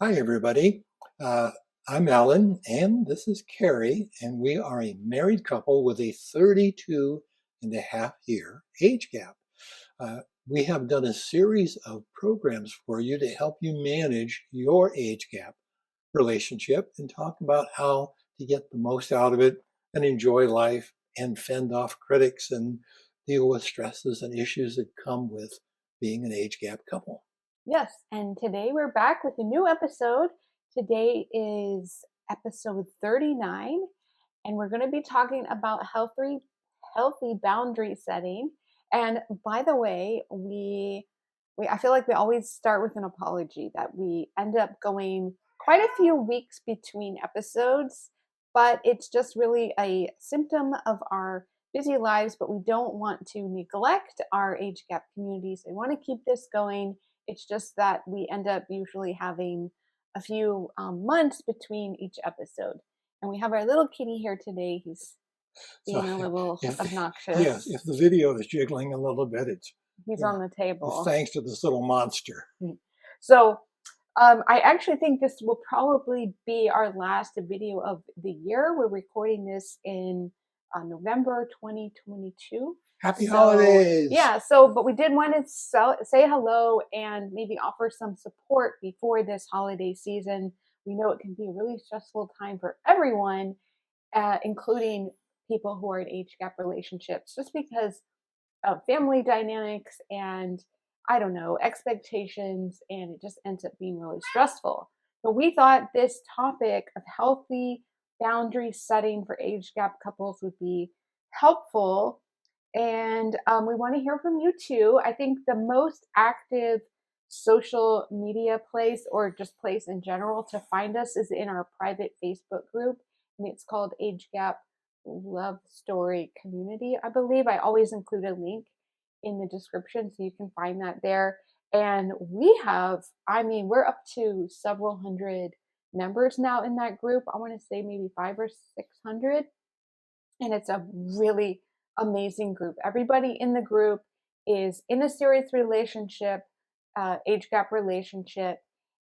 Hi, everybody. Uh, I'm Alan, and this is Carrie, and we are a married couple with a 32.5 year age gap. Uh, we have done a series of programs for you to help you manage your age gap relationship and talk about how to get the most out of it and enjoy life and fend off critics and deal with stresses and issues that come with being an age gap couple. Yes, and today we're back with a new episode. Today is episode 39, and we're going to be talking about healthy boundary setting. And by the way, we I feel like we always start with an apology that we end up going quite a few weeks between episodes, but it's just really a symptom of our busy lives, but we don't want to neglect our age gap communities. We want to keep this going. It's just that we end up usually having a few months between each episode. And we have our little kitty here today. He's So being a little if yes, obnoxious. if the video is jiggling a little bit, He's you know, on the it's table. thanks to this little monster. So I actually think this will probably be our last video of the year. We're recording this in November 2022. Happy So, holidays! yeah, but we did want to say hello and maybe offer some support before this holiday season. We know it can be a really stressful time for everyone, including people who are in age gap relationships, just because of family dynamics and I don't know, expectations, and it just ends up being really stressful. So we thought this topic of healthy boundary setting for age gap couples would be helpful. And we want to hear from you too. I think the most active social media place or just place in general to find us is in our private Facebook group, and it's called Age Gap Love Story Community, I believe. I always include a link in the description so you can find that there. And we have, I mean, we're up to several hundred members now in that group. I want to say maybe 500 or 600. And it's a really amazing group. Everybody in the group is in a serious relationship, age gap relationship,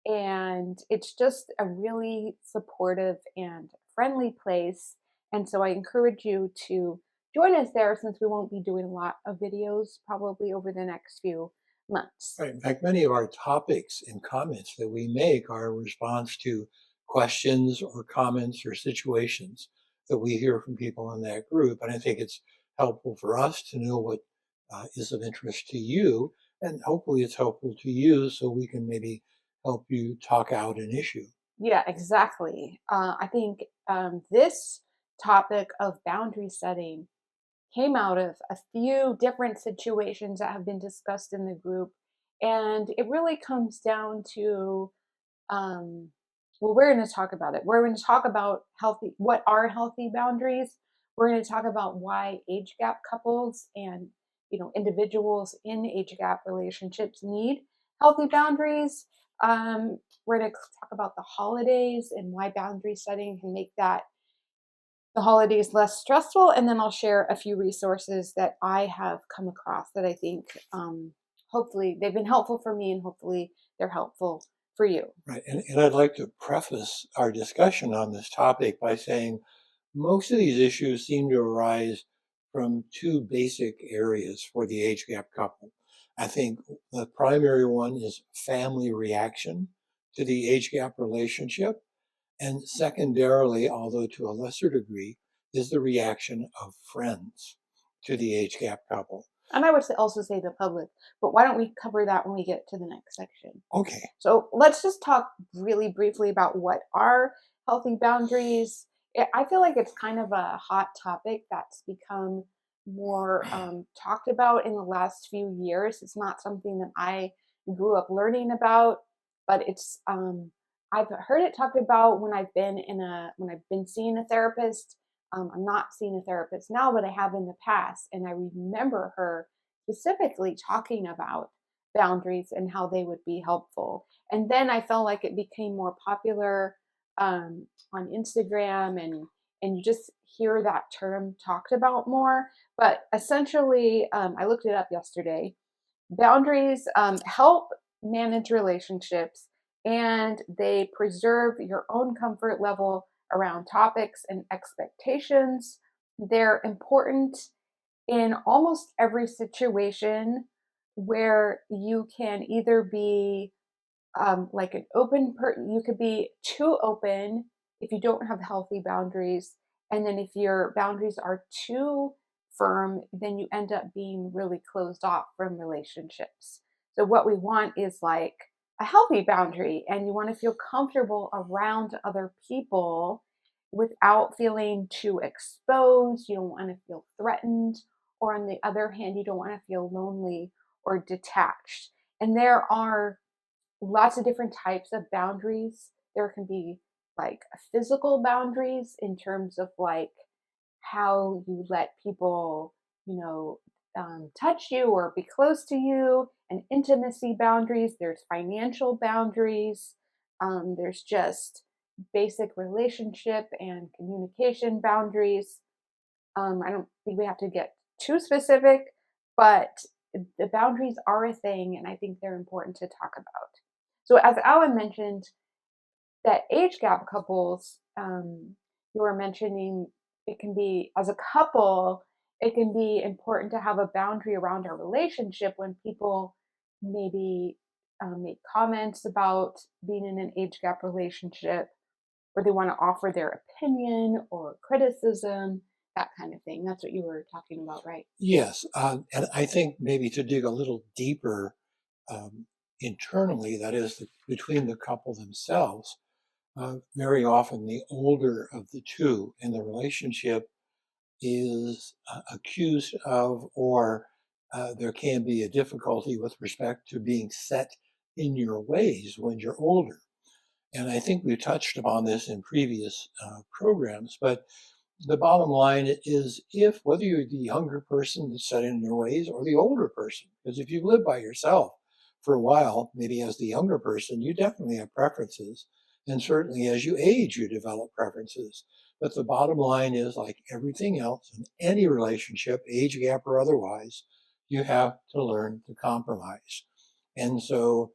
and it's just a really supportive and friendly place. And so I encourage you to join us there since we won't be doing a lot of videos probably over the next few months. Right. In fact, many of our topics and comments that we make are in response to questions or comments or situations that we hear from people in that group. And I think it's helpful for us to know what is of interest to you. And hopefully it's helpful to you so we can maybe help you talk out an issue. Yeah, exactly. I think this topic of boundary setting came out of a few different situations that have been discussed in the group. And it really comes down to, um, well, we're going to talk about it. We're going to talk about what are healthy boundaries. We're going to talk about why age gap couples and individuals in age gap relationships need healthy boundaries. We're going to talk about the holidays and why boundary setting can make the holidays less stressful, and then I'll share a few resources that I have come across that I think hopefully they've been helpful for me and hopefully they're helpful for you. Right. And I'd like to preface our discussion on this topic by saying most of these issues seem to arise from two basic areas for the age gap couple. I think the primary one is family reaction to the age gap relationship. And secondarily, although to a lesser degree, is the reaction of friends to the age gap couple. And I would also say the public, but why don't we cover that when we get to the next section? Okay. So let's just talk really briefly about what are healthy boundaries. I feel like it's kind of a hot topic that's become more talked about in the last few years. It's not something that I grew up learning about, but it's I've heard it talked about when I've been seeing a therapist. I'm not seeing a therapist now, but I have in the past, and I remember her specifically talking about boundaries and how they would be helpful. And then I felt like it became more popular on Instagram, and you just hear that term talked about more. But essentially, I looked it up yesterday. Boundaries help manage relationships and they preserve your own comfort level around topics and expectations. They're important in almost every situation where you can either be like an you could be too open if you don't have healthy boundaries. And then if your boundaries are too firm, then you end up being really closed off from relationships. So, what we want is like a healthy boundary, and you want to feel comfortable around other people without feeling too exposed. You don't want to feel threatened. Or, on the other hand, you don't want to feel lonely or detached. And there are lots of different types of boundaries. There can be like physical boundaries in terms of like how you let people, you know, touch you or be close to you, and intimacy boundaries. There's financial boundaries. There's just basic relationship and communication boundaries. I don't think we have to get too specific, but the boundaries are a thing, and I think they're important to talk about. So, as Alan mentioned, that age gap couples, you were mentioning it can be, as a couple, it can be important to have a boundary around our relationship when people maybe make comments about being in an age gap relationship, or they want to offer their opinion or criticism, that kind of thing. That's what you were talking about, right? Yes, and I think maybe to dig a little deeper um, internally, that is, between the couple themselves, very often the older of the two in the relationship is accused of, or there can be a difficulty with respect to being set in your ways when you're older. And I think we touched upon this in previous programs, but the bottom line is, if whether you're the younger person that's set in your ways or the older person, because if you live by yourself for a while, maybe as the younger person, you definitely have preferences. And certainly as you age, you develop preferences. But the bottom line is, like everything else in any relationship, age gap or otherwise, you have to learn to compromise. And so,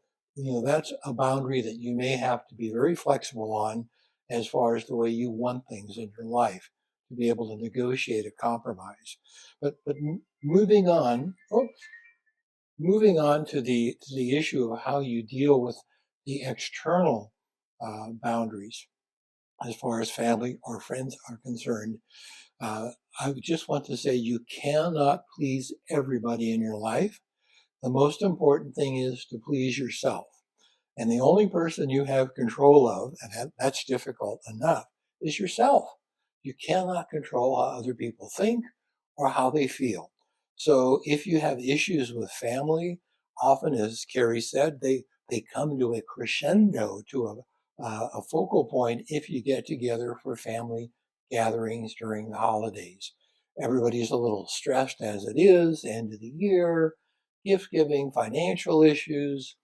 that's a boundary that you may have to be very flexible on as far as the way you want things in your life to be able to negotiate a compromise. But moving on to the issue of how you deal with the external boundaries as far as family or friends are concerned. Uh, I just want to say you cannot please everybody in your life. The most important thing is to please yourself. And the only person you have control of, and that's difficult enough, is yourself. You cannot control how other people think or how they feel. So if you have issues with family, often, as Carrie said, they come to a crescendo, to a focal point if you get together for family gatherings during the holidays. Everybody's a little stressed as it is, end of the year, gift giving, financial issues.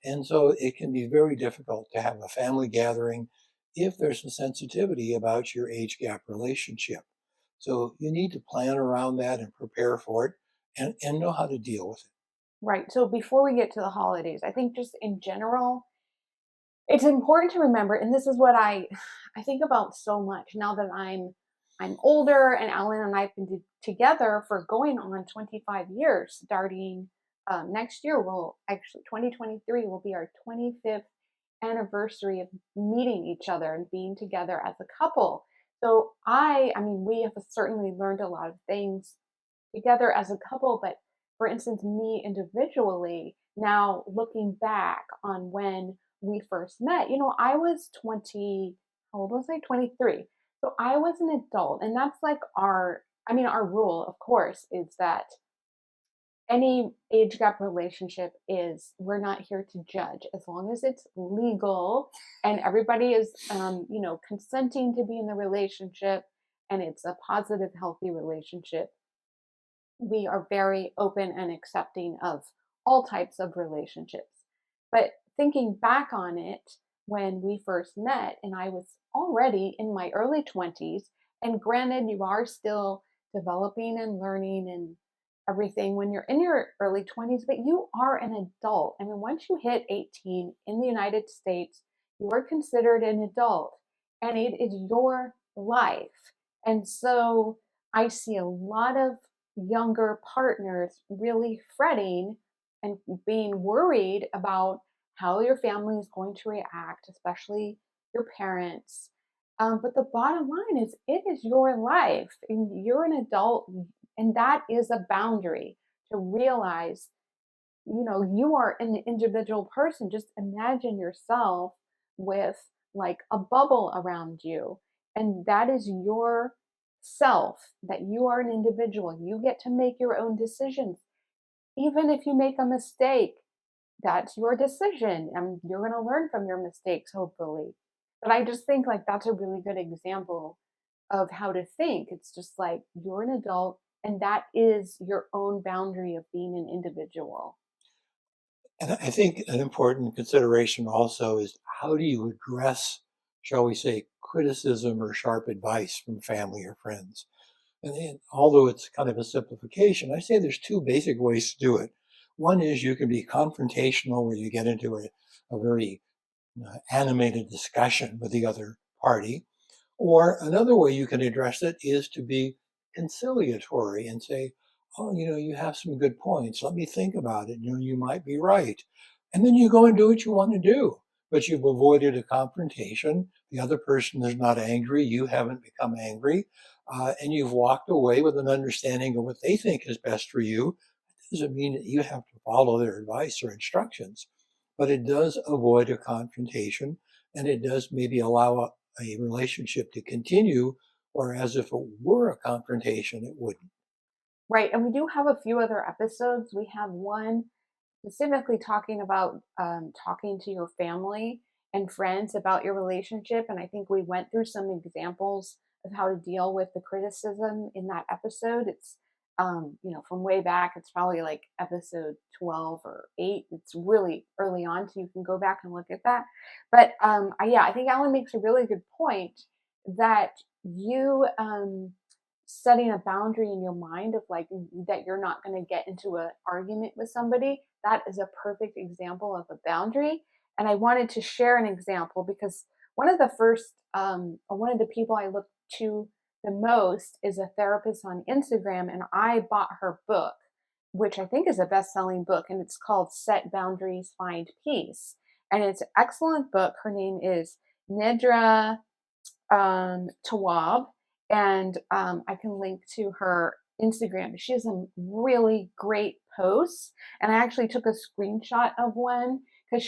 And so it can be very difficult to have a family gathering if there's a sensitivity about your age gap relationship. So you need to plan around that and prepare for it, and know how to deal with it. Right. So, before we get to the holidays, I think just in general, it's important to remember, and this is what I think about so much now that I'm older, and Alan and I have been together for going on 25 years. Starting next year, will actually 2023 will be our 25th anniversary of meeting each other and being together as a couple. So I mean, we have certainly learned a lot of things together as a couple, but for instance, me individually, now looking back on when we first met, I was 20, how old was I? 23. So I was an adult. And that's like our rule, of course, is that any age gap relationship is, we're not here to judge as long as it's legal and everybody is, consenting to be in the relationship, and it's a positive, healthy relationship. We are very open and accepting of all types of relationships. But thinking back on it, when we first met, and I was already in my early 20s, and granted, you are still developing and learning and everything when you're in your early 20s, but you are an adult. I mean, once you hit 18 in the United States, you are considered an adult and it is your life. And so I see a lot of younger partners really fretting and being worried about how your family is going to react, especially your parents. But the bottom line is, it is your life, and you're an adult, and that is a boundary to realize, you are an individual person. Just imagine yourself with like a bubble around you, and that is your self, that you are an individual. You get to make your own decisions. Even if you make a mistake, that's your decision, and you're going to learn from your mistakes, hopefully. But I just think like that's a really good example of how to think. It's just like you're an adult, and that is your own boundary of being an individual. And I think an important consideration also is how do you address, shall we say, criticism or sharp advice from family or friends? And then, although it's kind of a simplification, I say there's two basic ways to do it. One is you can be confrontational, where you get into a very animated discussion with the other party. Or another way you can address it is to be conciliatory and say, oh, you have some good points. Let me think about it. You might be right. And then you go and do what you want to do. But you've avoided a confrontation. The other person is not angry. You haven't become angry. And you've walked away with an understanding of what they think is best for you. It doesn't mean that you have to follow their advice or instructions, but it does avoid a confrontation, and it does maybe allow a relationship to continue, whereas if it were a confrontation, it wouldn't. Right. And we do have a few other episodes. We have one specifically talking about talking to your family and friends about your relationship. And I think we went through some examples of how to deal with the criticism in that episode. It's, from way back, it's probably like episode 12 or 8. It's really early on, so you can go back and look at that. But yeah, I think Alan makes a really good point that you, setting a boundary in your mind of like that you're not going to get into an argument with somebody, that is a perfect example of a boundary. And I wanted to share an example because one of the first or one of the people I look to the most is a therapist on Instagram, and I bought her book, which I think is a best-selling book, and it's called Set Boundaries, Find Peace. And it's an excellent book. Her name is Nedra Tawab, and I can link to her Instagram. She has some really great posts, and I actually took a screenshot of one because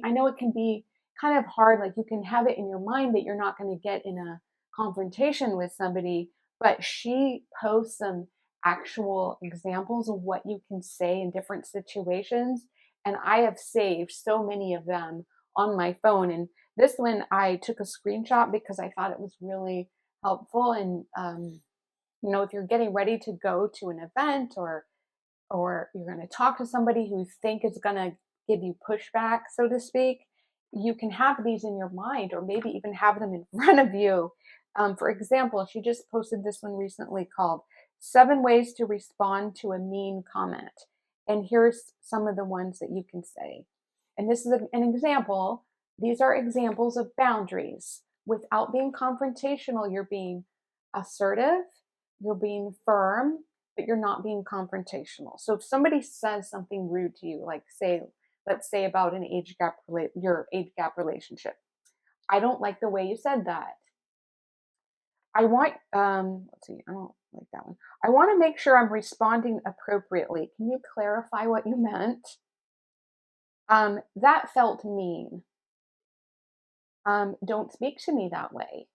I know it can be kind of hard. Like you can have it in your mind that you're not going to get in a confrontation with somebody, but she posts some actual examples of what you can say in different situations, and I have saved so many of them on my phone. And this one I took a screenshot because I thought it was really helpful. And if you're getting ready to go to an event, or you're going to talk to somebody who you think is going to give you pushback, so to speak, you can have these in your mind, or maybe even have them in front of you. For example, she just posted this one recently called 7 Ways to Respond to a Mean Comment. And here's some of the ones that you can say. And this is an example. These are examples of boundaries. Without being confrontational, you're being assertive, you're being firm, but you're not being confrontational. So if somebody says something rude to you, like let's say about an your age gap relationship, I don't like the way you said that. I want, let's see, I don't like that one. I want to make sure I'm responding appropriately. Can you clarify what you meant? That felt mean. Don't speak to me that way.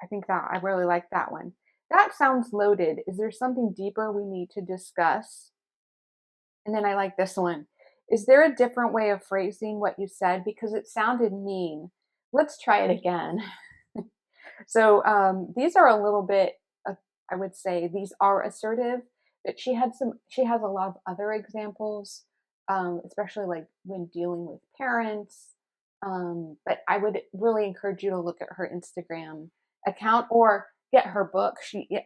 I think that I really like that one. That sounds loaded. Is there something deeper we need to discuss? And then I like this one. Is there a different way of phrasing what you said? Because it sounded mean. Let's try it again. So these are a little bit, I would say these are assertive, but she has a lot of other examples, especially like when dealing with parents. But I would really encourage you to look at her Instagram account, or get her book.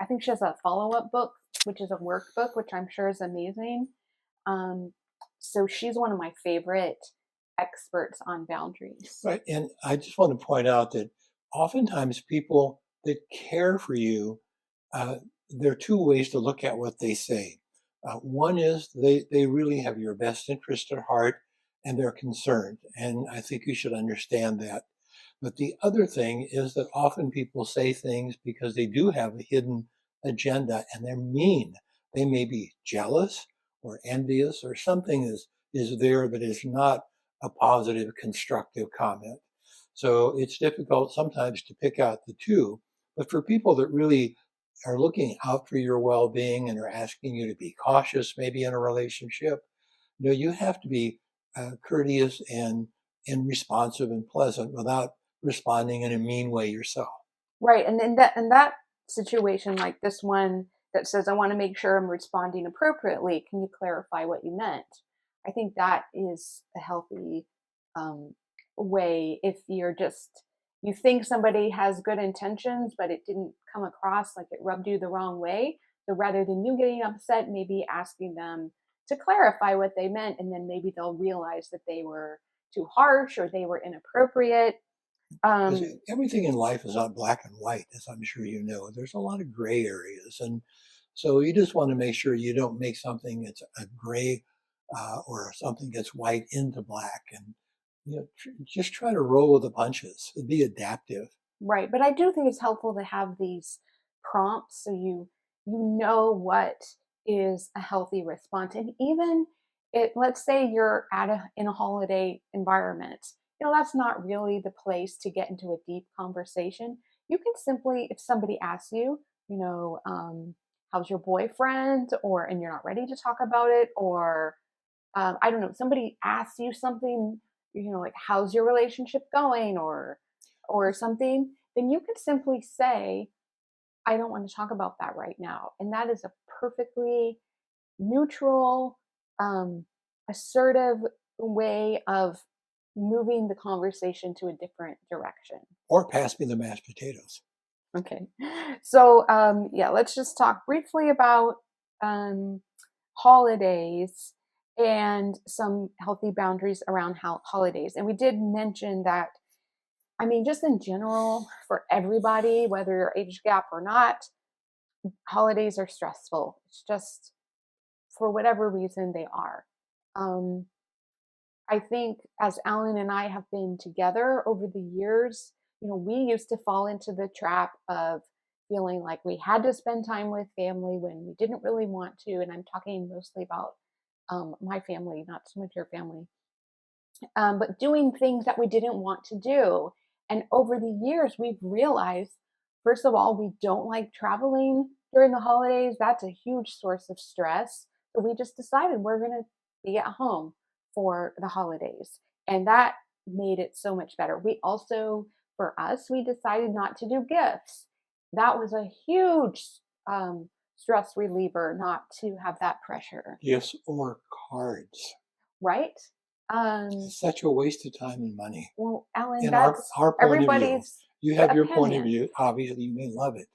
I think she has a follow-up book, which is a workbook, which I'm sure is amazing. Um, so she's one of my favorite experts on boundaries. Right. And I just want to point out that oftentimes people that care for you, uh, there are two ways to look at what they say. One is they really have your best interest at heart and they're concerned. And I think you should understand that. But the other thing is that often people say things because they do have a hidden agenda and they're mean. They may be jealous or envious or something is there that is not a positive, constructive comment. So it's difficult sometimes to pick out the two. But for people that really are looking out for your well-being and are asking you to be cautious, maybe in a relationship, you have to be courteous and responsive and pleasant without responding in a mean way yourself. Right. And in that situation, like this one that says, I want to make sure I'm responding appropriately. Can you clarify what you meant? I think that is a healthy um, way. If you think somebody has good intentions, but it didn't come across, like it rubbed you the wrong way. So rather than you getting upset, maybe asking them to clarify what they meant, and then maybe they'll realize that they were too harsh or they were inappropriate. Because Um, everything in life is not black and white, as I'm sure you know. There's a lot of gray areas. And so you just want to make sure you don't make something that's a gray or something that's white into black. And just try to roll with the punches and be adaptive. Right, but I do think it's helpful to have these prompts so you know what is a healthy response. And even let's say you're in a holiday environment. That's not really the place to get into a deep conversation. You can simply, if somebody asks you, how's your boyfriend, and you're not ready to talk about it, or I don't know, somebody asks you something, like how's your relationship going, or something, then you could simply say, I don't want to talk about that right now. And that is a perfectly neutral, um, assertive way of moving the conversation to a different direction. Or pass me the mashed potatoes. Okay. So, yeah, let's just talk briefly about um, holidays and some healthy boundaries around holidays. And we did mention that, I mean, just in general, for everybody, whether you're age gap or not, holidays are stressful. It's just for whatever reason they are. Um, I think as Alan and I have been together over the years, we used to fall into the trap of feeling like we had to spend time with family when we didn't really want to. And I'm talking mostly about my family, not so much your family, but doing things that we didn't want to do. And over the years, we've realized, first of all, we don't like traveling during the holidays. That's a huge source of stress. So we just decided we're going to be at home for the holidays. And that made it so much better. We also, for us, we decided not to do gifts. That was a huge stress reliever not to have that pressure, Gifts or cards. right? It's such a waste of time and money. Well, Alan, In our, that's our point of view, everybody's you have your point of opinion. view. Obviously, you may love it.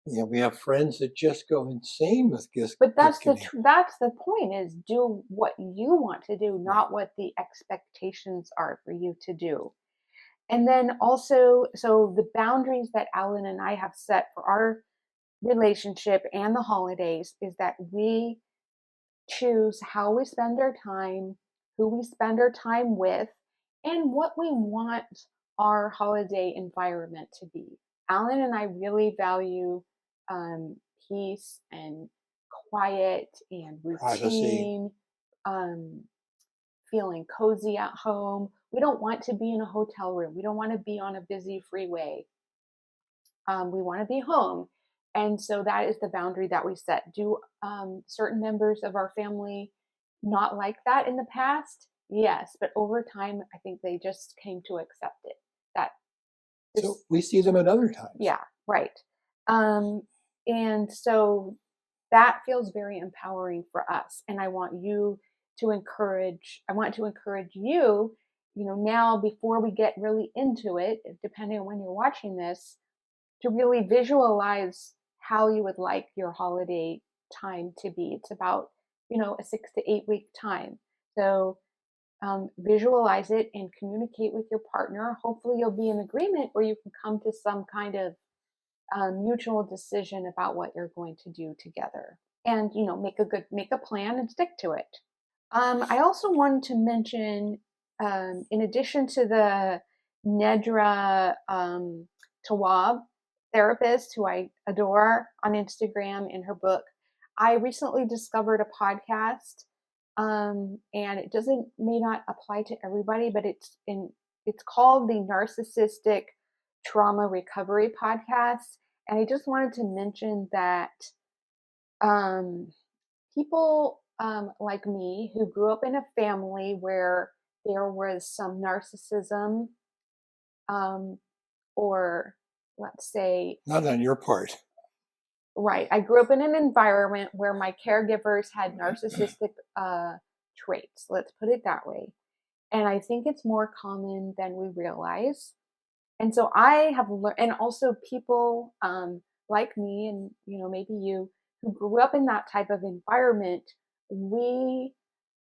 We have friends that just go insane with But gift giving. that's the point, is do what you want to do, Right. not what the expectations are for you to do. And then also, so the boundaries that Alan and I have set for our relationship and the holidays is that we choose how we spend our time, who we spend our time with, and what we want our holiday environment to be. Alan and I really value um, peace and quiet and Privacy. routine, um, feeling cozy at home. We don't want to be in a hotel room. We don't want to be on a busy freeway. We want to be home. And so that is the boundary that we set. Do certain members of our family not like that in the past? Yes, but over time, I think they just came to accept it. That So this, we see them at other times. yeah, right. Um, and so that feels very empowering for us. And I want to encourage you, now before we get really into it, depending on when you're watching this, to really visualize how you would like your holiday time to be. It's about, a 6 to 8 week time. So visualize it and communicate with your partner. Hopefully, you'll be in agreement where you can come to some kind of mutual decision about what you're going to do together, and make a plan and stick to it. I also wanted to mention, in addition to the Nedra Tawwab therapist, who I adore on Instagram in her book, I recently discovered a podcast, and it may not apply to everybody, but it's called the Narcissistic Trauma Recovery Podcast, and I just wanted to mention that um, people like me who grew up in a family where there was some narcissism, um, or let's say, Not on your part. right, I grew up in an environment where my caregivers had narcissistic traits, let's put it that way. And I think it's more common than we realize. And so I have learned, and also people like me, and maybe you, who grew up in that type of environment, we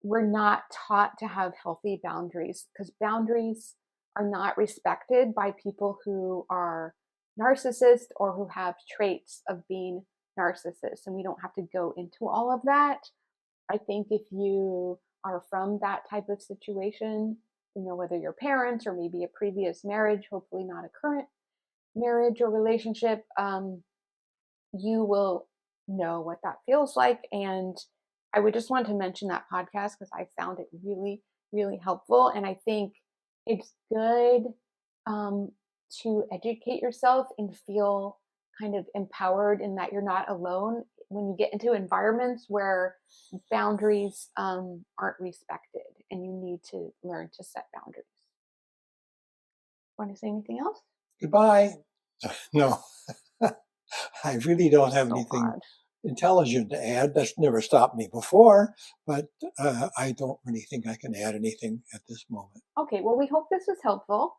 were not taught to have healthy boundaries, because boundaries are not respected by people who are narcissists or who have traits of being narcissists. And we don't have to go into all of that. I think if you are from that type of situation, whether your parents or maybe a previous marriage, hopefully not a current marriage or relationship, you will know what that feels like. And I would just want to mention that podcast because I found it really, really helpful. And I think it's good to educate yourself and feel kind of empowered in that you're not alone when you get into environments where boundaries aren't respected, and you need to learn to set boundaries. Want to say anything else? Goodbye. No, I really don't have So anything odd. intelligent to add. That's never stopped me before, but I don't really think I can add anything at this moment. Okay, well, we hope this was helpful.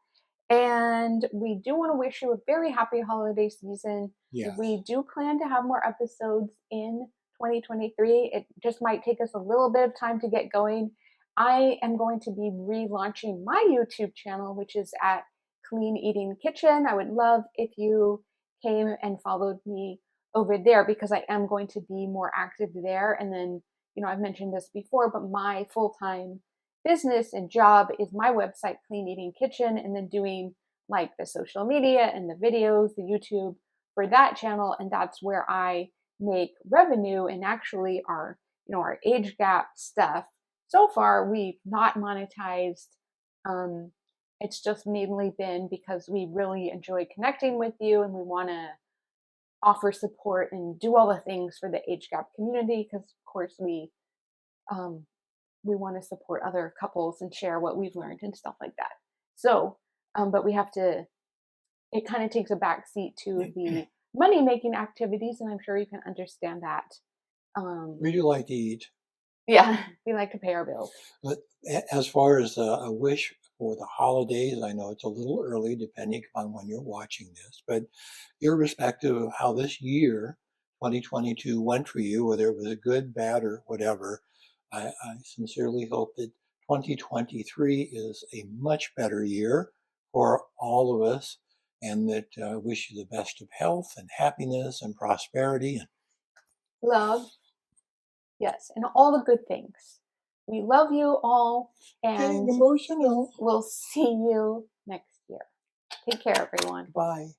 And we do want to wish you a very happy holiday season. Yes. We do plan to have more episodes in 2023. It just might take us a little bit of time to get going. I am going to be relaunching my YouTube channel, which is at Clean Eating Kitchen. I would love if you came and followed me over there, because I am going to be more active there. And then, I've mentioned this before, but my full-time business and job is my website, Clean Eating Kitchen, and then doing like the social media and the videos, the YouTube for that channel. And that's where I make revenue. And actually our age gap stuff, so far we've not monetized. It's just mainly been because we really enjoy connecting with you, and we want to offer support and do all the things for the age gap community, because of course we want to support other couples and share what we've learned and stuff like that. So, but it kind of takes a back seat to the money making activities, and I'm sure you can understand that. We do like to eat. Yeah, we like to pay our bills. But as far as a wish for the holidays, I know it's a little early depending upon when you're watching this, but irrespective of how this year, 2022, went for you, whether it was a good, bad, or whatever, I sincerely hope that 2023 is a much better year for all of us, and that I wish you the best of health and happiness and prosperity and Love, yes, and all the good things. We love you all, getting and emotional. we'll see you next year. Take care, everyone. Bye.